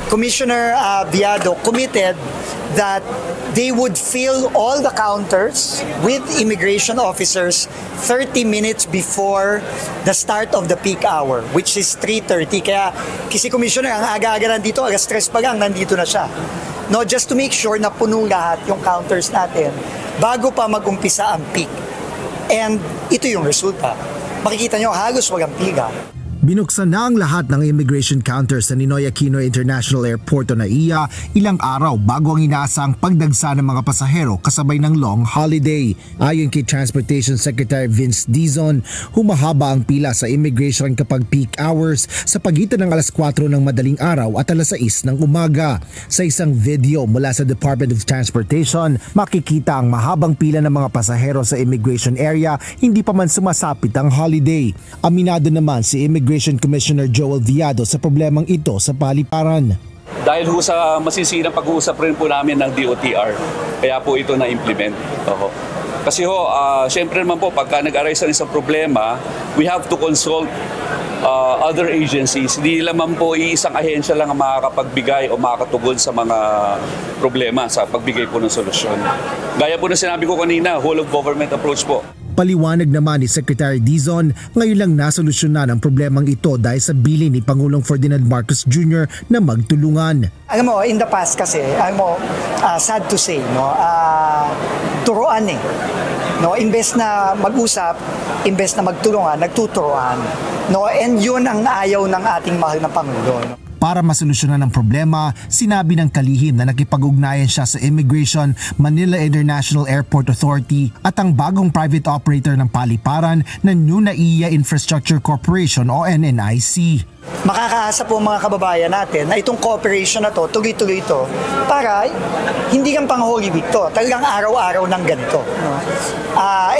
Commissioner Viado committed that they would fill all the counters with immigration officers 30 minutes before the start of the peak hour, which is 3:30. Kaya si Commissioner, ang aga-aga nandito, alas 3 pa lang, nandito na siya. No, just to make sure na puno lahat yung counters natin bago pa mag-umpisa ang peak. And ito yung resulta. Makikita nyo, halos walang pila. Binuksan na ang lahat ng immigration counters sa Ninoy Aquino International Airport o NAIA ilang araw bago ang inaasang pagdagsa ng mga pasahero kasabay ng long holiday. Ayon kay Transportation Secretary Vince Dizon, humahaba ang pila sa immigration kapag peak hours sa pagitan ng alas 4 ng madaling araw at alas 6 ng umaga. Sa isang video mula sa Department of Transportation, makikita ang mahabang pila ng mga pasahero sa immigration area hindi pa man sumasapit ang holiday. Aminado naman si Immigration Commissioner Joel Viado sa problemang ito sa paliparan. Dahil ho sa masisirang pag-uusap rin po namin ng DOTR, kaya po ito na-implement. Kasi ho, syempre naman po, pagka nag-arise ng isang problema, we have to consult other agencies. Hindi naman po isang ahensya lang ang makakapagbigay o makakatugon sa mga problema sa pagbigay po ng solusyon. Gaya po na sinabi ko kanina, whole of government approach po. Paliwanag naman ni Secretary Dizon, ngayon lang nasolusyonan ang problemang ito dahil sa bilin ni Pangulong Ferdinand Marcos Jr. na magtulungan. Alam mo, in the past kasi, sad to say, no, turuan eh. No, imbes na mag-usap, imbes na magtulungan, nagtuturuan. No, and yun ang ayaw ng ating mahal na Pangulo. No? Para masolusyonan ang problema, sinabi ng kalihim na nakipag-ugnayan siya sa Immigration, Manila International Airport Authority at ang bagong private operator ng paliparan na New NAIA Infrastructure Corporation o NNIC. Makakaasa po mga kababayan natin na itong cooperation na to, tuloy-tuloy ito, para hindi kang pang Holy Week to, talagang araw-araw ng ganito. No?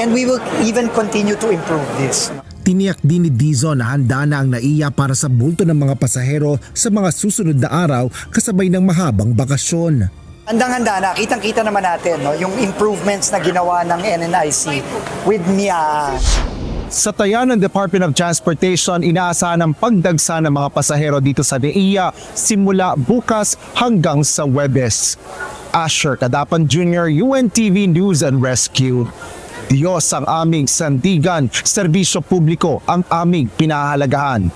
And we will even continue to improve this. Tiniyak din ni Dizon na handa na ang NAIA para sa bulto ng mga pasahero sa mga susunod na araw kasabay ng mahabang bakasyon. Handang-handa na, kitang-kita naman natin no, yung improvements na ginawa ng NNIC with MIA. Sa taya ng Department of Transportation, inaasahan ang pagdagsa ng mga pasahero dito sa NAIA simula bukas hanggang sa Huwebes. Asher Cadapan Jr., UNTV News and Rescue. Diyos ang aming sandigan, serbisyo publiko ang aming pinahahalagahan.